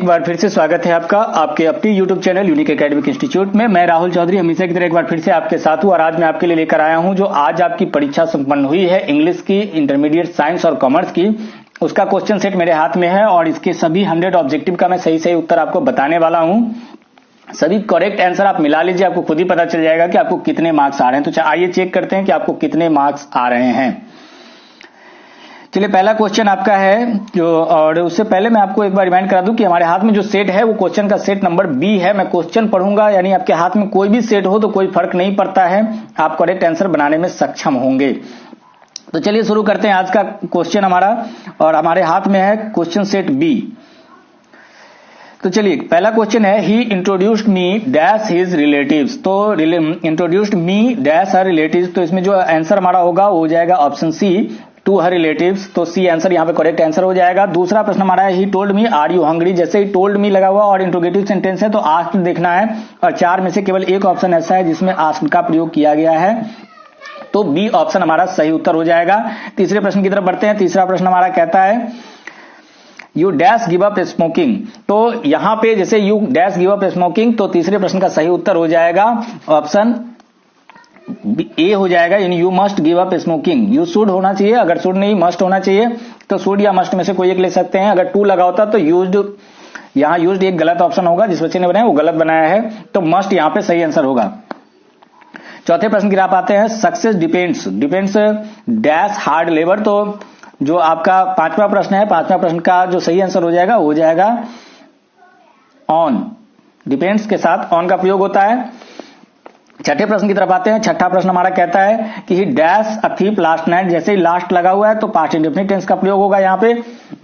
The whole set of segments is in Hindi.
बार फिर से स्वागत है आपका आपके अपनी YouTube channel unique academic institute में। मैं राहुल चौधरी हमेशा की तरह एक बार फिर से आपके साथ हूं और आज मैं आपके लिए लेकर आया हूं जो आज आपकी परीक्षा संपन्न हुई है इंग्लिश की, इंटरमीडिएट साइंस और कॉमर्स की। उसका क्वेश्चन सेट मेरे हाथ में है और इसके सभी 100 ऑब्जेक्टिव का मैं सही उत्तर आपको बताने वाला हूं। सभी करेक्ट आंसर आप मिला लीजिए, आपको खुद ही पता चल जाएगा कि आपको कितने मार्क्स आ रहे हैं। तो आइए चेक करते हैं कि आपको कितने मार्क्स आ रहे हैं। चलिए, पहला क्वेश्चन आपका है और उससे पहले मैं आपको एक बार रिमाइंड करा दूं कि हमारे हाथ में जो सेट है वो क्वेश्चन का सेट नंबर बी है। मैं क्वेश्चन पढ़ूंगा, यानी आपके हाथ में कोई भी सेट हो तो कोई फर्क नहीं पड़ता है, आप करेक्ट आंसर बनाने में सक्षम होंगे। तो चलिए शुरू करते हैं आज का क्वेश्चन हमारा, और हमारे हाथ में है क्वेश्चन सेट बी। तो चलिए, पहला क्वेश्चन है he introduced me dash his relatives. तो introduced me dash her relatives, तो इसमें जो आंसर हमारा होगा वो हो जाएगा option C, to her relatives. तो सी आंसर यहाँ पे करेक्ट आंसर हो जाएगा। दूसरा प्रश्न हमारा है he told me are you hungry. जैसे ही टोल्ड मी लगा हुआ और इंट्रोगेटिव सेंटेंस है तो आस्क्ड देखना है, और चार में से केवल एक ऑप्शन ऐसा है जिसमें आस्क्ड का प्रयोग किया गया है, तो बी ऑप्शन हमारा सही उत्तर हो जाएगा। तीसरे प्रश्न की तरफ बढ़ते हैं। तीसरा प्रश्न हमारा कहता है you dash give up smoking. तो यहां पे जैसे you dash give up smoking, तो तीसरे प्रश्न का सही उत्तर हो जाएगा ऑप्शन ए हो जाएगा, यानी you must give up smoking. You should होना चाहिए, अगर शुड नहीं मस्ट होना चाहिए तो शुड या मस्ट में से कोई एक ले सकते हैं। अगर टू लगा होता तो यूज्ड, यहां यूज्ड एक गलत ऑप्शन होगा, जिस बच्चे ने बनाया वो गलत बनाया है, तो मस्ट यहां पे सही आंसर होगा। चौथे प्रश्न की तरफ आते हैं। Success depends dash hard labour. तो जो आपका पांचवा प्रश्न है, पांचवा प्रश्न का जो सही आंसर हो जाएगा वो हो जाएगा ऑन। डिपेंड्स के साथ ऑन का प्रयोग होता है। छठे प्रश्न की तरफ आते हैं। छठा प्रश्न हमारा कहता है कि ही dash a thief last night. जैसे ही लास्ट लगा हुआ है तो पास्ट इंडेफिनिट टेंस का प्रयोग होगा यहाँ पे,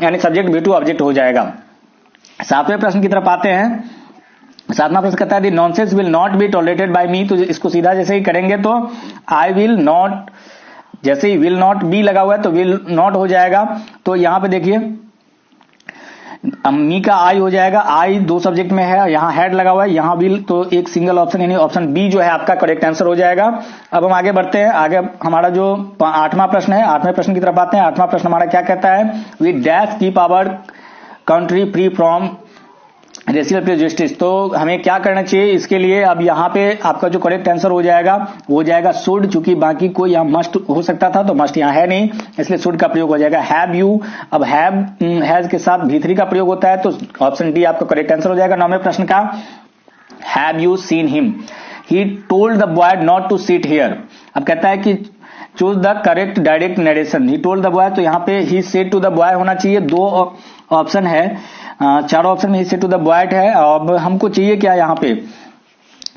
यानी सब्जेक्ट भी टू ऑब्जेक्ट हो जाएगा। सातवें प्रश्न की तरफ आते हैं। सातवां प्रश्न कहता है the nonsense will not be tolerated by me. तो इसको सीधा जैसे ही करेंगे तो आई विल नॉट, जैसे ही विल नॉट बी लगा हुआ है तो विल नॉट हो जाएगा। तो यहां पे देखिए मी का आई हो जाएगा, आई दो सब्जेक्ट में है, यहां हैड लगा हुआ है, यहां विल, तो एक सिंगल ऑप्शन, यानी ऑप्शन बी जो है आपका करेक्ट आंसर हो जाएगा। अब हम आगे बढ़ते हैं। आगे हमारा जो आठवां प्रश्न है, आठवें प्रश्न की तरफ आते हैं। आठवां प्रश्न हमारा क्या कहता है, we dash keep our country free from racial prejudice. तो हमें क्या करना चाहिए इसके लिए, अब यहाँ पे आपका जो करेक्ट आंसर हो जाएगा वो हो जाएगा शुड। चूंकि बाकी कोई यहाँ मस्ट हो सकता था तो मस्ट यहाँ है नहीं, इसलिए शुड का प्रयोग हो जाएगा। हैव यू, अब हैव हैज के साथ भी3 का प्रयोग होता है, तो ऑप्शन डी आपका करेक्ट आंसर हो जाएगा। 9वें प्रश्न का have you seen him. He told the boy not to sit here. अब कहता है कि choose the correct direct narration. He told the boy, तो यहाँ पे he said to the boy होना चाहिए। दो ऑप्शन है, चारों ऑप्शन में he said to the boy है। अब हमको चाहिए क्या यहाँ पे,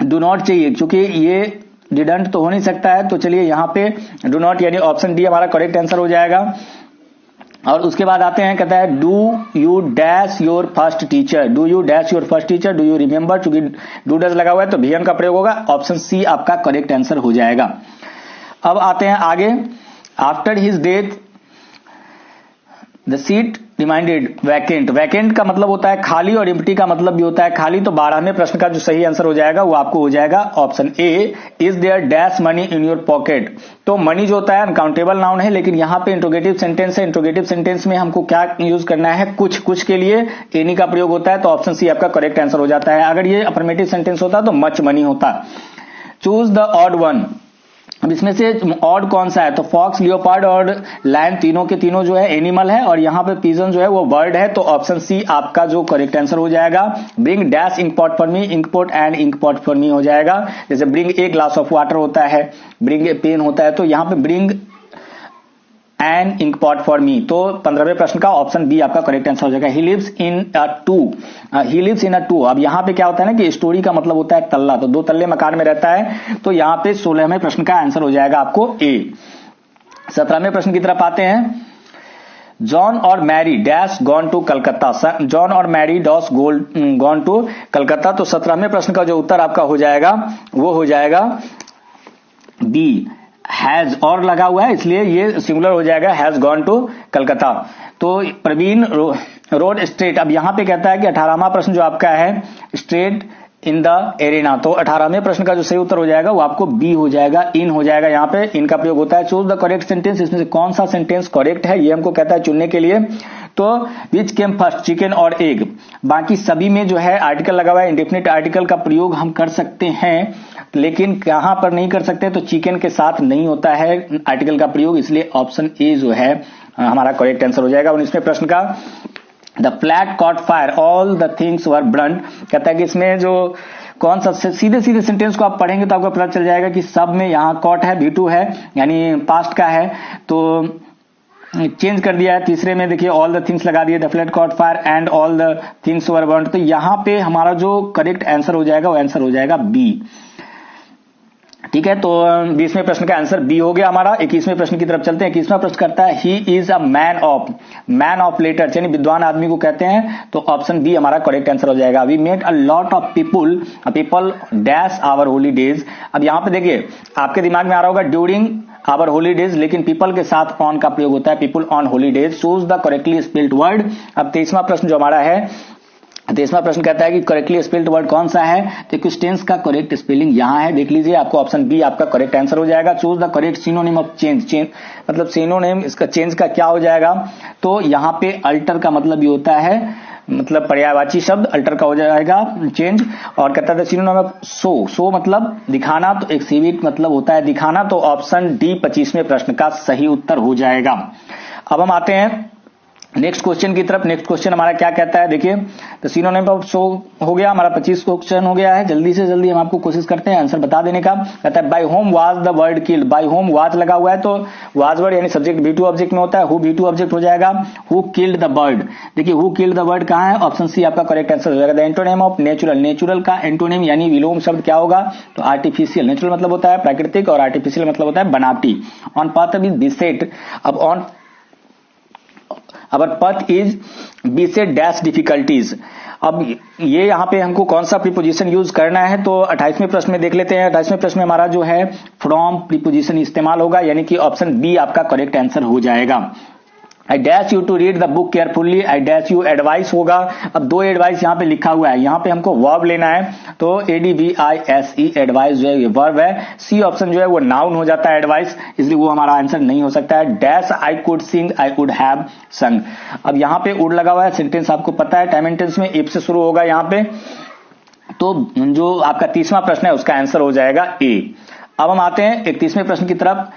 डू नॉट चाहिए, क्योंकि ये डिडंट तो हो नहीं सकता है, तो चलिए यहाँ पे डू नॉट, यानी ऑप्शन डी हमारा करेक्ट आंसर हो जाएगा। और उसके बाद आते हैं, कहता है do you dash your first teacher. Do you dash your first teacher, do you remember, चूंकि डू डज लगा हुआ है तो वीएन का प्रयोग होगा, ऑप्शन सी आपका करेक्ट आंसर हो जाएगा। अब आते हैं आगे। After his death the seat reminded vacant. Vacant का मतलब होता है खाली और एम्प्टी का मतलब भी होता है खाली। तो 12वें प्रश्न का जो सही आंसर हो जाएगा वो आपको हो जाएगा option A, is there dash money in your pocket. तो मनी जो होता है अनकाउंटेबल नाउन है, लेकिन यहाँ पे इंट्रोगेटिव सेंटेंस है। इंट्रोगेटिव सेंटेंस में हमको क्या यूज करना है, कुछ के लिए एनी का प्रयोग होता है, तो ऑप्शन सी आपका करेक्ट आंसर हो जाता है। अगर ये अफर्मेटिव सेंटेंस होता तो मच मनी होता। Choose the odd one. अब इसमें से ऑड कौन सा है, तो फॉक्स, लियोपार्ड और लायन तीनों के तीनों जो है एनिमल है, और यहाँ पे पिजन जो है वो बर्ड है, तो ऑप्शन सी आपका जो करेक्ट आंसर हो जाएगा। Bring dash ink pot for me, ink pot and ink pot for me हो जाएगा। जैसे bring a glass of water होता है, ब्रिंग ए पेन होता है, तो यहाँ पे bring and ink pot for me. तो 15वें प्रश्न का ऑप्शन बी आपका करेक्ट आंसर हो जाएगा। He lives in a to, he lives in a to. अब यहाँ पे क्या होता है ना कि स्टोरी का मतलब होता है तल्ला, तो 2 तल्ले मकान में रहता है, तो यहाँ पे 16वें प्रश्न का आंसर हो जाएगा आपको ए। 17वें प्रश्न की तरफ आते हैं। जॉन और Mary dash gone to Calcutta. John और Mary does gone to Calcutta. तो 17वें प्रश्न का जो उत्तर आपका हो जाएगा वो हो जाएगा बी, हैज और लगा हुआ है इसलिए ये सिंगुलर हो जाएगा, हैज गॉन टू कलकत्ता। तो प्रवीण रोड स्ट्रेट। अब यहां पे कहता है कि 18वां प्रश्न जो आपका है स्ट्रेट इन द एरेना, तो 18वें प्रश्न का जो सही उत्तर हो जाएगा वो आपको बी हो जाएगा, इन हो जाएगा। यहाँ पे इन का प्रयोग होता है। Choose the correct sentence. इसमें से कौन सा सेंटेंस करेक्ट है ये हमको कहता है चुनने के लिए। तो विच केम फर्स्ट, चिकन और एग। बाकी सभी में जो है आर्टिकल लगा हुआ है। इंडेफिनिट आर्टिकल का प्रयोग हम कर सकते हैं, लेकिन कहां पर नहीं कर सकते, तो चिकन के साथ नहीं होता है आर्टिकल का प्रयोग, इसलिए ऑप्शन ए जो है हमारा करेक्ट आंसर हो जाएगा। 19वें प्रश्न का the flat cot fire all the things were Brunt, कहता है कि इसमें जो कौन सा सीधे सीधे सेंटेंस को आप पढ़ेंगे तो आपको पता चल जाएगा कि सब में यहां कॉट है, V2 है यानी पास्ट का है, तो चेंज कर दिया है। तीसरे में देखिए ऑल द थिंग्स लगा दिए, the flat cot fire and all the things were burned, तो यहां पे हमारा जो करेक्ट आंसर हो जाएगा वो आंसर हो जाएगा बी। ठीक है, तो 20वें प्रश्न का आंसर बी हो गया हमारा। 21वें प्रश्न की तरफ चलते हैं। 21वां प्रश्न करता है he is a man of letters, यानी विद्वान आदमी को कहते हैं, तो ऑप्शन बी हमारा करेक्ट आंसर हो जाएगा। We met a lot of people dash our holidays. अब यहां पे देखिए आपके दिमाग में आ रहा होगा ड्यूरिंग आवर हॉलीडेज, लेकिन पीपल के साथ ऑन का प्रयोग होता है, people on holidays. Choose the correctly spelled word. अब 23वां प्रश्न जो हमारा है, 23वां प्रश्न कहता है कि करेक्टली स्पेल्ड वर्ड कौन सा है, तो कुछ टेंस का करेक्ट स्पेलिंग यहां है, देख लीजिए, आपको ऑप्शन बी आपका करेक्ट आंसर हो जाएगा। Choose the correct synonym of change, मतलब सिनोनिम इसका चेंज का क्या हो जाएगा, तो यहां पे अल्टर का मतलब ये होता है, मतलब पर्यायवाची शब्द अल्टर का हो जाएगा चेंज। और कहता है सिनोनिम ऑफ सो मतलब दिखाना, तो एक्सिबिट मतलब होता है दिखाना, तो ऑप्शन डी 25वें प्रश्न का सही उत्तर हो जाएगा। अब हम आते हैं नेक्स्ट क्वेश्चन की तरफ। नेक्स्ट क्वेश्चन हमारा क्या कहता है, देखिए, तो सिनोनिम ऑफ सो हो गया हमारा, 25 क्वेश्चन हो गया है। जल्दी से जल्दी हम आपको कोशिश करते हैं आंसर बता देने का। कहता है by whom was the bird killed, by whom was लगा हुआ है, तो वाज वर्ड यानी सब्जेक्ट V2 ऑब्जेक्ट में होता है, हु V2 ऑब्जेक्ट हो जाएगा। हु किल्ड द बर्ड, देखिए हु किल्ड द बर्ड कहां है, ऑप्शन सी आपका करेक्ट आंसर हो जाएगा। The antonym of natural, natural का एंटोनिम यानी विलोम शब्द क्या होगा, तो आर्टिफिशियल। नेचुरल मतलब होता है प्राकृतिक और आर्टिफिशियल मतलब होता है बनावटी। ऑन पाथ इज बिसेट, अब ऑन अवर पथ इज बीसेट डैश डिफिकल्टीज। अब ये यहां पे हमको कौन सा प्रीपोजिशन यूज करना है, तो 28वें प्रश्न में देख लेते हैं। 28वें प्रश्न में हमारा जो है फ्रॉम प्रीपोजिशन इस्तेमाल होगा, यानी कि ऑप्शन बी आपका करेक्ट आंसर हो जाएगा। I dash you to read the book carefully, I dash you advise होगा। अब दो एडवाइस यहां पे लिखा हुआ है, यहां पे हमको वर्ब लेना है, तो ADVISE एडवाइस जो है ये वर्ब है। सी ऑप्शन जो है वो नाउन हो जाता है एडवाइस, इसलिए वो हमारा आंसर नहीं हो सकता है। Dash I could sing, I could have संग। अब यहां पे वुड लगा हुआ है, सेंटेंस आपको पता है टाइम एंड टेंस में इफ से शुरू होगा यहां पे, तो जो आपका 30वां प्रश्न है उसका आंसर हो जाएगा ए। अब हम आते हैं 31वें प्रश्न की तरफ।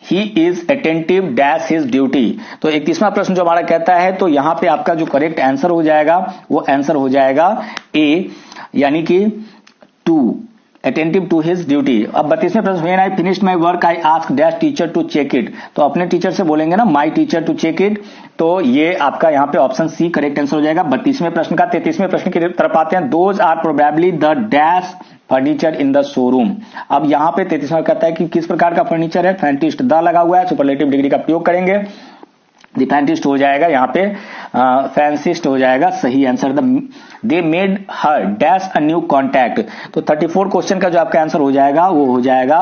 He is attentive dash his duty, तो 31वां प्रश्न जो हमारा कहता है, तो यहां पे आपका जो करेक्ट आंसर हो जाएगा वो आंसर हो जाएगा ए, यानी कि to, attentive to his duty. अब 32वें प्रश्न, when I finished my work I asked dash teacher to check it, तो अपने टीचर से बोलेंगे ना my teacher to check it, तो ये आपका यहाँ पे ऑप्शन सी करेक्ट आंसर हो जाएगा 32वें प्रश्न का। 33वें प्रश्न की तरफ आते हैं। Those are probably the dash furniture in the showroom. अब यहां पे 33वां कहता है कि किस प्रकार का फर्नीचर है, फैंटिस्ट द लगा हुआ है, सुपरलेटिव डिग्री का प्रयोग करेंगे, द फैंटिस्ट हो जाएगा यहाँ पे, फैंसिस्ट हो जाएगा सही answer. They made her dash a new contact, तो 34 क्वेश्चन का जो आपका आंसर हो जाएगा वो हो जाएगा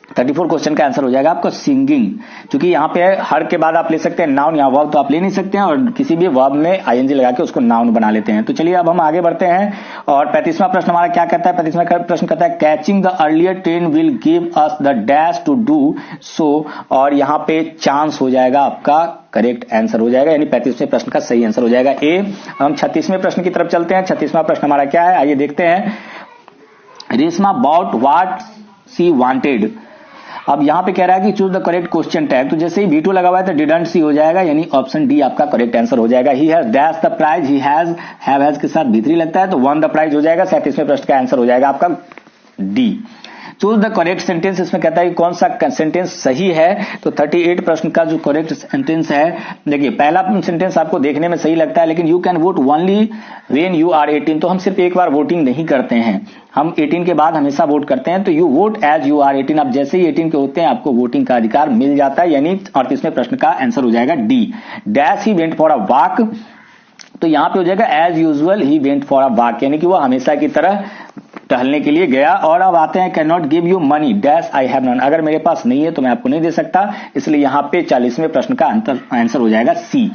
34 क्वेश्चन का आंसर हो जाएगा आपको सिंगिंग, क्योंकि यहाँ पे हर के बाद आप ले सकते हैं नाउन, यहाँ वर्ब तो आप ले नहीं सकते हैं, और किसी भी वर्ब में आईएनजी लगा के उसको नाउन बना लेते हैं। तो चलिए अब हम आगे बढ़ते हैं, और 35वां प्रश्न हमारा क्या कहता है। 35वां प्रश्न कहता है catching the earlier train will give us the dash to do so, और यहाँ पे चांस हो जाएगा आपका करेक्ट आंसर हो जाएगा, यानी 35वें प्रश्न का सही आंसर हो जाएगा ए। हम 36वें प्रश्न की तरफ चलते हैं। 36वां प्रश्न हमारा क्या है, आइए देखते हैं। Reshma bought what she wanted, अब यहां पे कह रहा है कि choose the correct question tag, तो जैसे ही V2 लगा हुआ है तो डिडंट सी हो जाएगा, यानी ऑप्शन डी आपका करेक्ट आंसर हो जाएगा। He has dash the prize, he has have has के साथ भीतरी लगता है, तो वन द प्राइज हो जाएगा। 37वें प्रश्न का आंसर हो जाएगा आपका D. Choose the correct sentence, इसमें कहता है कि कौन सा सेंटेंस सही है, तो 38 प्रश्न का जो करेक्ट सेंटेंस है, देखिए पहला सेंटेंस आपको देखने में सही लगता है, लेकिन you can vote only when you are 18, तो हम सिर्फ एक बार वोटिंग नहीं करते हैं, हम 18 के बाद हमेशा वोट करते हैं, तो you vote as you are 18, आप जैसे ही 18 के होते हैं आपको वोटिंग का अधिकार मिल जाता है, यानी 38वें प्रश्न का आंसर हो जाएगा D. Dash he went for a walk, तो यहां पे हो जाएगा as usual he went for a walk, यानी कि वो हमेशा की तरह टहलने के लिए गया। और अब आते हैं can not give you money dash I have none, अगर मेरे पास नहीं है तो मैं आपको नहीं दे सकता, इसलिए यहां पे 40वें प्रश्न का आंसर हो जाएगा सी।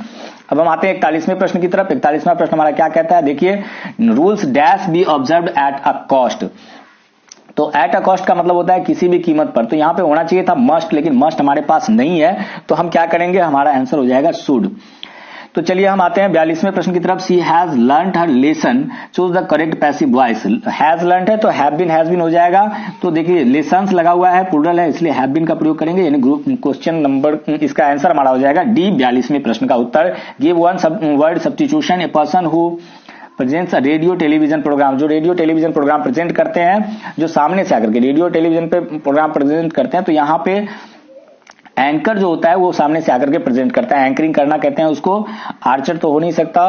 अब हम आते हैं 41वें प्रश्न की तरफ। 41वां प्रश्न हमारा क्या कहता है, देखिए rules dash B observed at a cost, तो एट अ कॉस्ट का मतलब होता है किसी भी कीमत पर, तो यहां पे होना चाहिए था मस्ट, लेकिन मस्ट हमारे पास नहीं है, तो हम क्या करेंगे, हमारा आंसर हो जाएगा शुड। तो चलिए हम आते हैं 42वें प्रश्न की तरफ। She has learned her lesson, choose the correct passive voice. Has learned है तो हैव बीन हो जाएगा। तो देखिए लेसन्स लगा हुआ है, प्लूरल है, इसलिए हैव बीन का प्रयोग करेंगे, यानी ग्रुप क्वेश्चन नंबर इसका आंसर हमारा हो जाएगा डी 42वें प्रश्न का उत्तर। Give one word substitution, a person who presents radio television programme, जो रेडियो टेलीविजन प्रोग्राम प्रेजेंट करते हैं, जो सामने से आकर के रेडियो टेलीविजन पे प्रोग्राम प्रेजेंट करते हैं, तो यहाँ पे एंकर जो होता है वो सामने से आकर के प्रेजेंट करता है, एंकरिंग करना कहते हैं उसको। आर्चर तो हो नहीं सकता,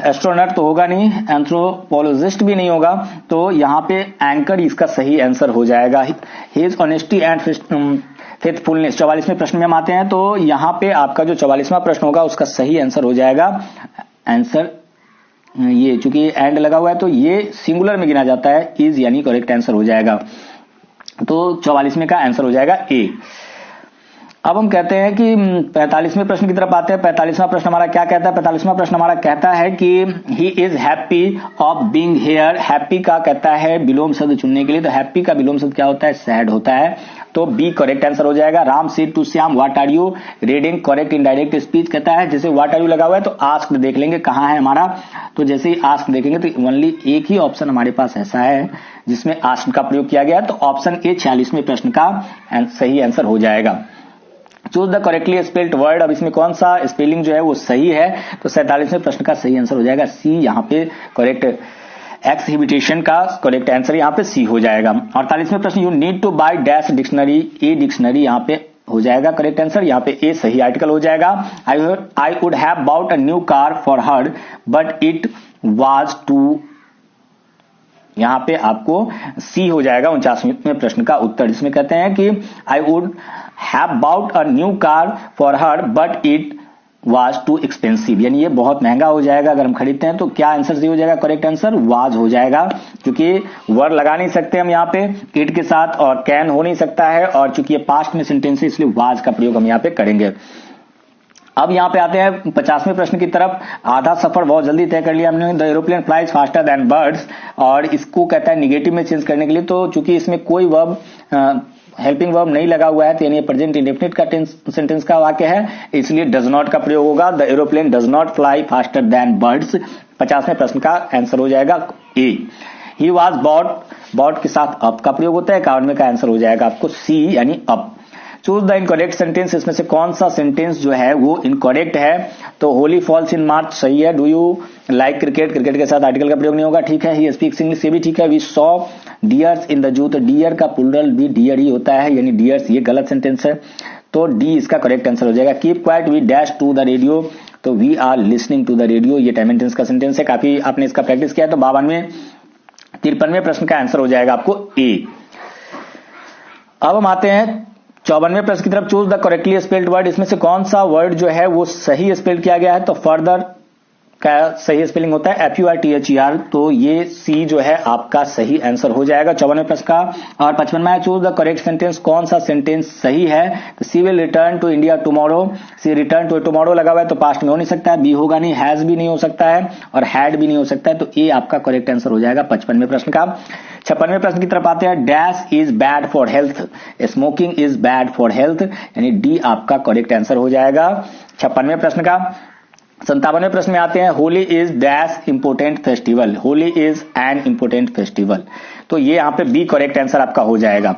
एस्ट्रोनॉट तो होगा नहीं, एंथ्रोपोलॉजिस्ट भी नहीं होगा, तो यहाँ पे एंकर इसका सही आंसर हो जाएगा। हिज ऑनेस्टी एंड फेथफुलनेस 44वें प्रश्न में हम आते हैं। तो यहाँ पे आपका जो 44वां प्रश्न होगा उसका सही आंसर हो जाएगा आंसर ये, चूंकि एंड लगा हुआ है तो ये सिंगुलर में गिना जाता है, इज यानी करेक्ट आंसर हो जाएगा। तो 44वें का आंसर हो जाएगा ए। अब हम कहते हैं कि 45वें प्रश्न की तरफ आते हैं। 45वां प्रश्न हमारा क्या कहता है? 45वां प्रश्न हमारा कहता है कि he is happy of being here. Happy का कहता है विलोम शब्द चुनने के लिए, तो हैप्पी का विलोम शब्द क्या होता है? सैड होता है, तो बी करेक्ट आंसर हो जाएगा। Ram said to Shyam what are you reading, correct indirect speech कहता है। जैसे व्हाट आर यू लगा हुआ है तो आस्क्ड देख लेंगे कहां है हमारा, तो जैसे ही आस्क्ड देखेंगे तो ओनली एक ही ऑप्शन हमारे पास ऐसा है जिसमें आस्क्ड का प्रयोग किया गया है, तो ऑप्शन ए 46वें प्रश्न का सही आंसर हो जाएगा। Choose the correctly spelled word, अब इसमें कौन सा स्पेलिंग जो है वो सही है, तो 47वें प्रश्न का सही आंसर हो जाएगा सी। यहाँ पे करेक्ट एक्सहिबिटेशन का करेक्ट आंसर यहाँ पे सी हो जाएगा। 48वें प्रश्न you need to buy dash dictionary, a dictionary यहाँ पे हो जाएगा करेक्ट आंसर, यहाँ पे ए सही आर्टिकल हो जाएगा। I would have bought a new car for her but it was too, यहां पे आपको सी हो जाएगा 49वें प्रश्न का उत्तर, जिसमें कहते हैं कि I would have bought a new car for her but it was too expensive, यानी ये बहुत महंगा हो जाएगा अगर हम खरीदते हैं, तो क्या आंसर सी हो जाएगा? करेक्ट आंसर वाज हो जाएगा, क्योंकि वर्ड लगा नहीं सकते हम यहाँ पे इट के साथ, और कैन हो नहीं सकता है, और चूंकि ये पास्ट में सेंटेंस है इसलिए वाज का प्रयोग हम यहाँ पे करेंगे। अब यहाँ पे आते हैं 50वें प्रश्न की तरफ। आधा सफर बहुत जल्दी तय कर लिया हमने, the aeroplane flies faster than birds, और इसको कहता है निगेटिव में चेंज करने के लिए, तो चूंकि इसमें कोई वर्ब हेल्पिंग वर्ब नहीं लगा हुआ है, तो यानी प्रेजेंट इंडेफिनिट का सेंटेंस का वाक्य है, इसलिए डज नॉट का प्रयोग होगा। The aeroplane does not fly faster than birds, 50वें प्रश्न का आंसर हो जाएगा ए। ही वाज बॉट के साथ अप का प्रयोग होता है, 51वें का आंसर हो जाएगा आपको सी यानी up. Choose the incorrect sentence, इसमें से कौन सा सेंटेंस जो है वो इनकरेक्ट है, तो होली फॉल्स इन मार्च सही है। Do you like cricket, cricket के साथ आर्टिकल का प्रयोग नहीं होगा, ठीक है। ही स्पीक्स इंग्लिश, ये भी ठीक है। We saw deers in the zoo, तो डियर का प्लूरल भी डियर ही होता है, यानी डियर्स, ये गलत सेंटेंस है, तो डी इसका करेक्ट आंसर हो जाएगा। Keep quiet we dash to the radio, तो we are listening to the radio, ये टाइम टेंस का सेंटेंस है, काफी आपने इसका प्रैक्टिस किया है, तो 53वें प्रश्न का आंसर हो जाएगा आपको ए। अब हम आते हैं 54वें प्रश्न की तरफ। Choose the correctly spelled word, इसमें से कौन सा वर्ड जो है वो सही स्पेल किया गया है, तो फर्दर का सही स्पेलिंग होता है FURTHER, तो ये सी जो है आपका सही आंसर हो जाएगा 54वें प्रश्न का। और 55वां है चूज द करेक्ट सेंटेंस, कौन सा सेंटेंस सही है, तो she will return to India tomorrow, she return to tomorrow लगा हुआ है तो पास्ट में हो नहीं सकता है, बी होगा नहीं, हैज भी नहीं हो सकता है, और हैड भी नहीं हो सकता है, तो ए आपका करेक्ट आंसर हो जाएगा 55वें प्रश्न का। 56वें प्रश्न की तरफ आते हैं। Dash is bad for health, smoking is bad for health, यानी डी आपका करेक्ट आंसर हो जाएगा 56वें प्रश्न का। 57वें प्रश्न में आते हैं। Holi is dash important festival, Holi is an important festival, तो ये यहाँ पे बी करेक्ट आंसर आपका हो जाएगा।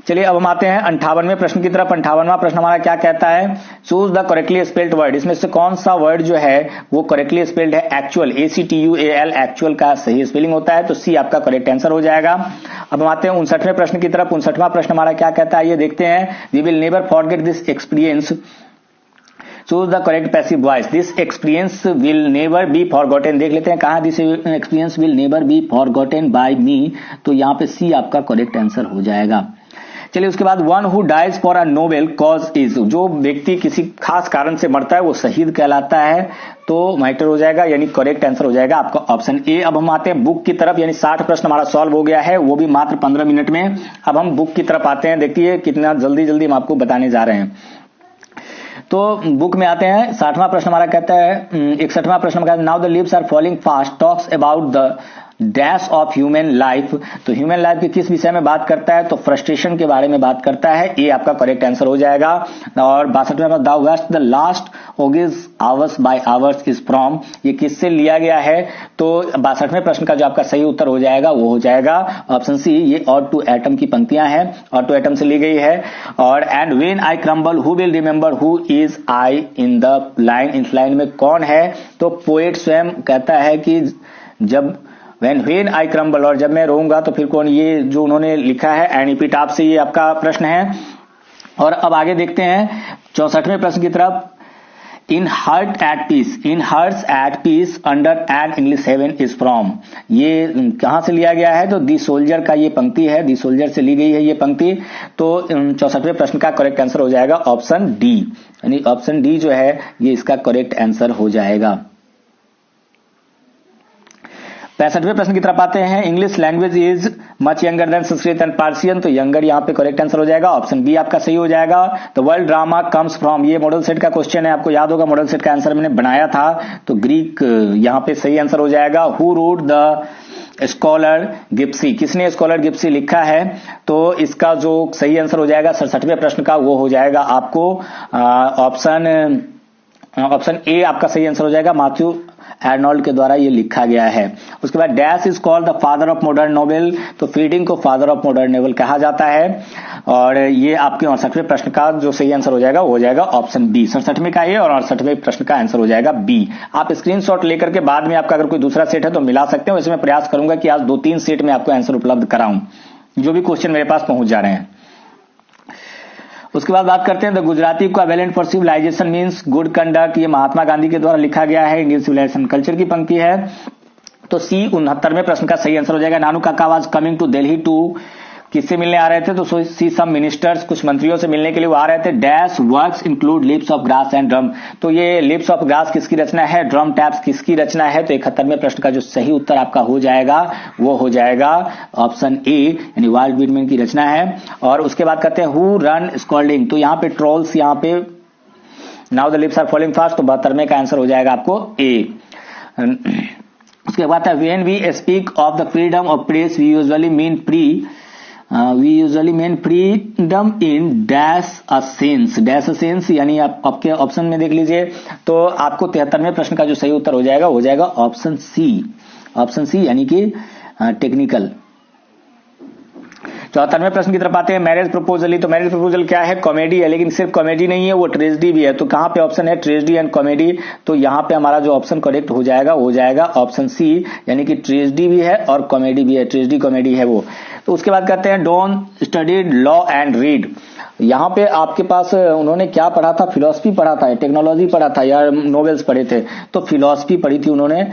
चलिए अब हम आते हैं 58वें प्रश्न की तरफ। 58वां प्रश्न हमारा क्या कहता है? Choose the correctly spelled word, इसमें से कौन सा वर्ड जो है वो करेक्टली स्पेल्ड है? एक्चुअल, ACTUAL, एक्चुअल का सही स्पेलिंग होता है, तो सी आपका करेक्ट आंसर हो जाएगा। अब हम आते हैं 59वें प्रश्न की तरफ। 59वां प्रश्न हमारा क्या कहता है ये देखते हैं। We will never forget this experience, choose the correct passive voice, this experience will never be forgotten, देख लेते हैं कहां this experience will never be forgotten by me, तो यहाँ पे सी आपका करेक्ट आंसर हो जाएगा। चलिए उसके बाद one who dies for a noble cause is, जो व्यक्ति किसी खास कारण से मरता है वो शहीद कहलाता है, तो माइटर हो जाएगा, यानी करेक्ट आंसर हो जाएगा आपका ऑप्शन ए। अब हम आते हैं बुक की तरफ, यानी 60 प्रश्न हमारा सॉल्व हो गया है, वो भी मात्र 15 मिनट में। अब हम बुक की तरफ आते हैं, देखिए कितना जल्दी जल्दी हम आपको बताने जा रहे हैं। तो बुक में आते हैं। 60वां प्रश्न हमारा कहता है, 61वां प्रश्न कहता है now the leaves are falling fast talks about the dash of human life, तो ह्यूमन लाइफ के किस विषय में बात करता है, तो फ्रस्ट्रेशन के बारे में बात करता है। ये आपका करेक्ट आंसर हो जाएगा। और 62वें number, the west the last ओगिस hours by hours is from, ये किससे लिया गया है, तो 62वें प्रश्न का जो आपका सही उत्तर हो जाएगा वो हो जाएगा ऑप्शन सी, ये ऑड टू एटम की पंक्तियां हैं, ऑड टू एटम से ली गई है। और and when I crumble who will remember who is I in the line, इस लाइन में कौन है, तो पोएट स्वयं कहता है कि जब when I crumble, और जब मैं रोऊंगा तो फिर कौन, ये जो उन्होंने लिखा है एनिपिटाफ से ये आपका प्रश्न है। और अब आगे देखते हैं 64वें प्रश्न की तरफ। In heart at peace, in hearts at peace under an English heaven is from, ये कहां से लिया गया है, तो दी सोल्जर का ये पंक्ति है, दी सोल्जर से ली गई है ये पंक्ति। तो 64वें प्रश्न का करेक्ट आंसर हो जाएगा ऑप्शन डी, यानी ऑप्शन डी जो है ये इसका करेक्ट आंसर हो जाएगा। 65वें प्रश्न की तरफ आते हैं। English language is much younger than Sanskrit and Persian, तो यंगर यहाँ पे करेक्ट आंसर हो जाएगा, ऑप्शन बी आपका सही हो जाएगा। The world drama comes from, ये मॉडल सेट का क्वेश्चन है, आपको याद होगा मॉडल सेट का आंसर मैंने बनाया था, तो ग्रीक यहाँ पे सही आंसर हो जाएगा। हु रोट द स्कॉलर गिप्सी, किसने स्कॉलर गिप्सी लिखा है, तो इसका जो सही आंसर हो जाएगा 67वें प्रश्न का वो हो जाएगा आपको ऑप्शन ए आपका सही आंसर हो जाएगा, मैथ्यू आर्नोल्ड के द्वारा ये लिखा गया है। उसके बाद dash is called the father of modern novel, तो फीडिंग को फादर ऑफ मॉडर्न नोवेल कहा जाता है। और ये आपके 68वें प्रश्न का जो सही आंसर हो जाएगा वो हो जाएगा ऑप्शन बी, 67वें का ए और 68वें प्रश्न का आंसर हो जाएगा बी। आप स्क्रीनशॉट लेकर के बाद में आपका अगर कोई दूसरा सेट है तो मिला सकते हैं, वैसे मैं प्रयास करूंगा कि आज 2-3 सेट में आपको आंसर उपलब्ध कराऊं जो भी क्वेश्चन मेरे पास पहुंच जा रहे हैं। उसके बाद बात करते हैं the Gujarati equivalent for civilization means good conduct, ये महात्मा गांधी के द्वारा लिखा गया है, इंडियन सिविलाइजेशन कल्चर की पंक्ति है। तो सी 69वें प्रश्न का सही आंसर हो जाएगा। Nanu Kaka was coming to Delhi to, किससे मिलने आ रहे थे, तो सी सम मिनिस्टर्स, कुछ मंत्रियों से मिलने के लिए वो आ रहे थे। Dash works include lips of grass and drum, तो ये लिप्स ऑफ ग्रास किसकी रचना है, ड्रम टैप्स किसकी रचना है, तो 71वें प्रश्न का जो सही उत्तर आपका हो जाएगा वो हो जाएगा ऑप्शन ए, यानी वाल्ट व्हिटमैन की रचना है। और उसके बाद कहते हैं हु रन स्कॉल्डिंग, तो यहाँ पे ट्रोल्स, यहाँ पे now the lips are falling fast, तो 72वें का आंसर हो जाएगा आपको ए। उसके बाद है when we speak of the freedom of press we usually mean freedom in dash a sense, यानी आप आपके ऑप्शन में देख लीजिए, तो आपको 73वें प्रश्न का जो सही उत्तर हो जाएगा ऑप्शन सी यानी कि टेक्निकल। 74वें प्रश्न की तरफ आते हैं। मैरिज प्रपोजल, तो मैरिज प्रपोजल क्या है, कॉमेडी है, लेकिन सिर्फ कॉमेडी नहीं है, वो ट्रेजेडी भी है। तो कहां पे ऑप्शन है, ट्रेजेडी एंड कॉमेडी, तो यहां पे हमारा जो ऑप्शन करेक्ट हो जाएगा ऑप्शन सी, यानी कि ट्रेजेडी भी है और कॉमेडी भी है, ट्रेजेडी कॉमेडी है वो। तो उसके बाद कहते हैं don't studied law and read, यहाँ पे आपके पास उन्होंने क्या पढ़ा था, फिलॉसफी पढ़ा था, टेक्नोलॉजी पढ़ा था या नोवेल्स पढ़े थे, तो फिलॉसफी पढ़ी थी उन्होंने।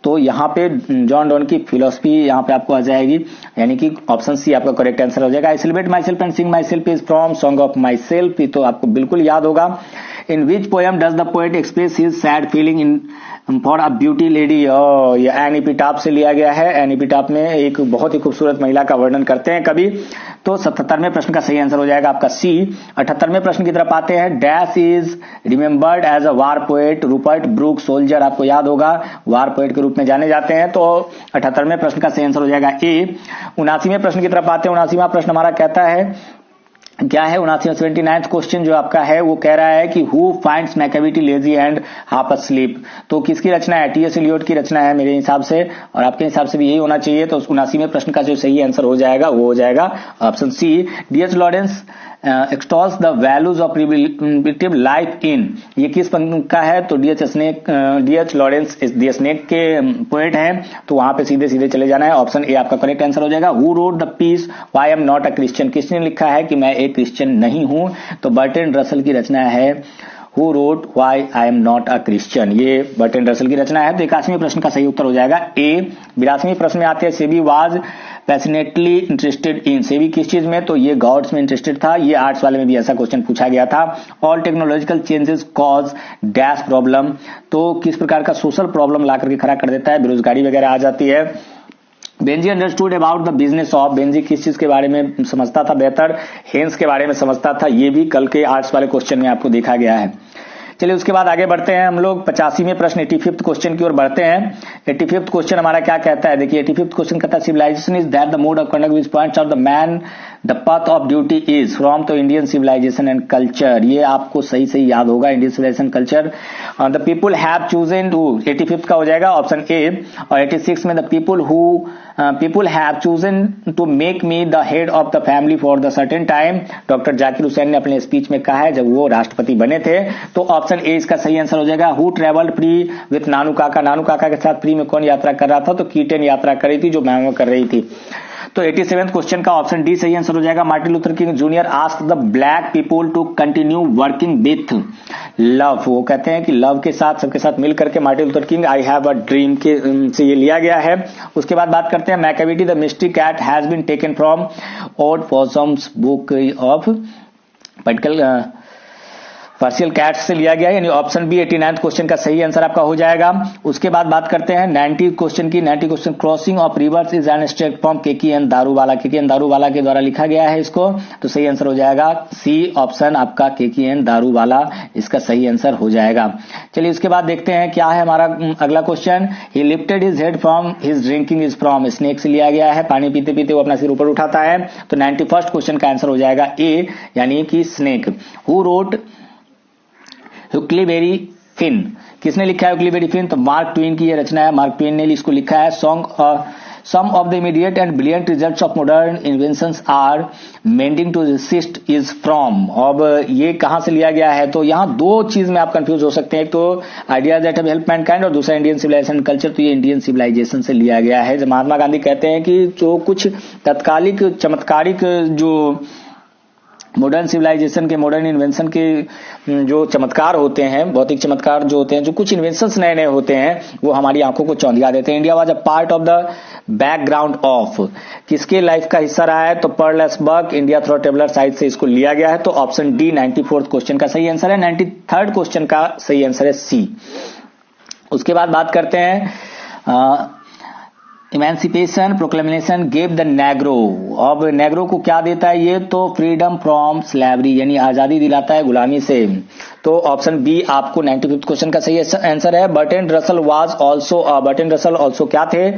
तो यहाँ पे जॉन डॉन की फिलॉसफी यहाँ पे आपको आ जाएगी, यानी कि ऑप्शन सी आपका करेक्ट आंसर हो जाएगा। I celebrate myself and sing myself is from song of myself, तो आपको बिल्कुल याद होगा। In which poem does the poet express his sad feeling in for a beauty lady, ये एनिपिटाफ से लिया गया है। एनिपिटाफ में एक बहुत ही खूबसूरत महिला का वर्णन करते हैं कवि। तो 77वें प्रश्न का सही आंसर हो जाएगा आपका सी। 78वें प्रश्न की तरफ आते हैं। Dash is remembered as a war poet, Rupert Brooke soldier, आपको याद होगा वार पोएट के रूप में जाने जाते हैं। तो 78वें प्रश्न का सही आंसर हो जाएगा ए। 79वें प्रश्न की तरफ आते हैं। 79वां प्रश्न हमारा कहता है क्या है, 79 क्वेश्चन जो आपका है वो कह रहा है कि who finds Macavity lazy and half asleep, तो किसकी रचना है, टी.एस. एलियट की रचना है मेरे हिसाब से, और आपके हिसाब से भी यही होना चाहिए। तो 79वें प्रश्न का जो सही आंसर हो जाएगा वो हो जाएगा option C. D H. Lawrence extols the values of primitive life in, ये किस पंक्ति का है, तो डी.एच. लॉरेंस दी स्नेक के पोएट हैं, तो वहां पे सीधे सीधे चले जाना है, ऑप्शन ए आपका करेक्ट आंसर हो जाएगा। Who wrote the piece why I am not a Christian, किसने लिखा है कि मैं एक क्रिश्चियन नहीं हूं, तो बर्ट्रैंड रसल की रचना है who wrote why I am not a Christian, ये बर्ट्रैंड रसल की रचना है। तो 81वें प्रश्न का सही उत्तर हो जाएगा ए। 82वें प्रश्न में आते हैं SEBI was passionately interested in, SEBI किस चीज में, तो ये गॉड्स में इंटरेस्टेड था। ये आर्ट्स वाले में भी ऐसा क्वेश्चन पूछा गया था। All technological changes cause dash problem, तो किस प्रकार का सोशल प्रॉब्लम ला करके खड़ा कर देता है, बेरोजगारी वगैरह आ जाती है। Benji understood about the business of, Benji किस चीज के बारे में समझता था बेहतर, हेंस के बारे में समझता था, ये भी कल के आर्ट्स वाले क्वेश्चन में आपको देखा गया है। चलिए उसके बाद आगे बढ़ते हैं हम लोग 85वें प्रश्न 85th क्वेश्चन की ओर बढ़ते हैं। 85th क्वेश्चन हमारा क्या कहता है, देखिए 85th क्वेश्चन कहता है civilization is that the mode of conduct which points out the man the path of duty is from तो इंडियन सिविलाइजेशन एंड कल्चर, ये आपको सही सही याद होगा, Indian civilization culture. The people have chosen to 85th का हो जाएगा ऑप्शन ए, और 86 में the people have chosen to make me the head of the family for the certain time, doctor Zakir Hussain ने अपने स्पीच में कहा है जब वो राष्ट्रपति बने थे। तो ऑप्शन ए इसका सही आंसर हो जाएगा। हु ट्रेवल्ड फ्री विथ नानू काका, नानू काका के साथ फ्री में कौन यात्रा कर रहा था, तो कीटेन यात्रा कर रही थी जो मैम कर रही थी। तो 87वें क्वेश्चन का ऑप्शन डी सही आंसर हो जाएगा। Martin Luther King junior asked the black people to continue working with love, वो कहते हैं कि लव के साथ सबके साथ मिल करके Martin Luther king I have a dream के से ये लिया गया है। उसके बाद बात करते हैं Macavity the mystery cat has been taken from Old Possum's book of practical cats से लिया गया है, यानी ऑप्शन बी 89th क्वेश्चन का सही आंसर आपका हो जाएगा। उसके बाद बात करते हैं 90 क्वेश्चन की। 90 question crossing of rivers is an state from Keki N Daruwalla, Keki N Daruwalla के द्वारा लिखा गया है इसको, तो सही आंसर हो जाएगा सी ऑप्शन आपका केकीएन दारूवाला, इसका सही आंसर हो जाएगा। चलिए उसके बाद देखते हैं क्या है हमारा अगला question. He lifted his head from his drinking is from, snake से लिया गया है, पानी पीते पीते वो अपना सिर ऊपर उठाता है, तो 91st क्वेश्चन का आंसर हो जाएगा ए, यानी कि स्नेक। हु रोट हुक्लीबेरी फिन, किसने लिखा है हुक्लीबेरी फिन, तो मार्क ट्वेन की ये रचना है, मार्क ट्वेन ने इसको लिखा है। Some of the immediate and brilliant results of modern inventions are mending to resist is from, अब ये कहां से लिया गया है, तो यहां दो चीज में आप कंफ्यूज हो सकते हैं, एक तो ideas that have help Mankind और दूसरा इंडियन सिविलाइजेशन कल्चर, तो ये इंडियन सिविलाइजेशन से लिया गया है। महात्मा गांधी कहते हैं कि जो कुछ तत्कालिक चमत्कारिक जो मॉडर्न सिविलाइजेशन के मॉडर्न इन्वेंशन के जो चमत्कार होते हैं, भौतिक चमत्कार जो होते हैं, जो कुछ इन्वेंशंस नए नए होते हैं वो हमारी आंखों को चौंधिया देते हैं। India was a part of the background of, किसके लाइफ का हिस्सा रहा है, तो पर्लसबर्ग इंडिया थ्रू ट्रेवलर साइट से इसको लिया गया है, तो ऑप्शन डी 94th क्वेश्चन का सही आंसर है। 93rd क्वेश्चन का सही आंसर है सी। उसके बाद बात करते हैं emancipation proclamation gave the Negro, अब नेग्रो को क्या देता है ये, तो फ्रीडम फ्रॉम स्लेवरी, यानी आजादी दिलाता है गुलामी से, तो ऑप्शन बी आपको 95th क्वेश्चन का सही आंसर है। Bertrand Russell was also, Bertrand Russell also क्या थे,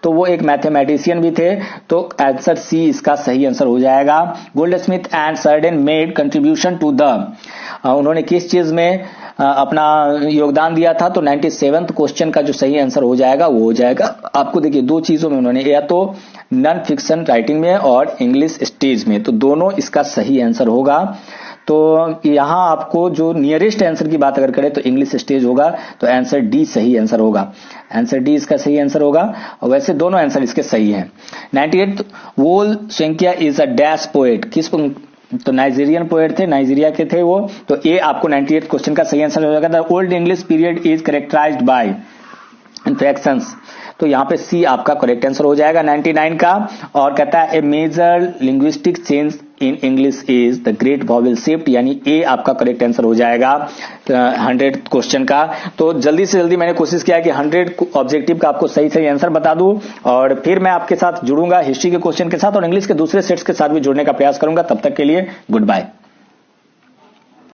तो वो एक मैथमेटिशियन भी थे, तो आंसर सी इसका सही आंसर हो जाएगा। Goldsmith and Sheridan made contribution to the, उन्होंने किस चीज में अपना योगदान दिया था, तो 97th क्वेश्चन का जो सही आंसर हो जाएगा वो हो जाएगा आपको, देखिए दो चीजों में उन्होंने, या तो नॉन फिक्शन राइटिंग में और इंग्लिश स्टेज में, तो दोनों इसका सही आंसर होगा। तो यहां आपको जो नियरेस्ट आंसर की बात अगर करें तो इंग्लिश स्टेज होगा, तो आंसर डी सही आंसर होगा, आंसर डी इसका सही आंसर होगा, और वैसे दोनों आंसर इसके सही हैं। 98 वोल सेंकिया इज अ डैश पोएट, किस, तो नाइजीरियन पोएट थे, नाइजीरिया के थे वो, तो ए आपको 98 क्वेश्चन का सही आंसर हो जाएगा। The old English period is characterized by infections, तो यहां पे सी आपका करेक्ट आंसर हो जाएगा 99 का। और कहता है a major linguistic change in English is the great vowel shift, यानी ए आपका करेक्ट आंसर हो जाएगा 100 क्वेश्चन का। तो जल्दी से जल्दी मैंने कोशिश किया कि 100 ऑब्जेक्टिव का आपको सही सही आंसर बता दूं, और फिर मैं आपके साथ जुड़ूंगा हिस्ट्री के क्वेश्चन के साथ और इंग्लिश के दूसरे सेट्स के साथ भी जुड़ने का प्रयास करूंगा। तब तक के लिए गुड बाय।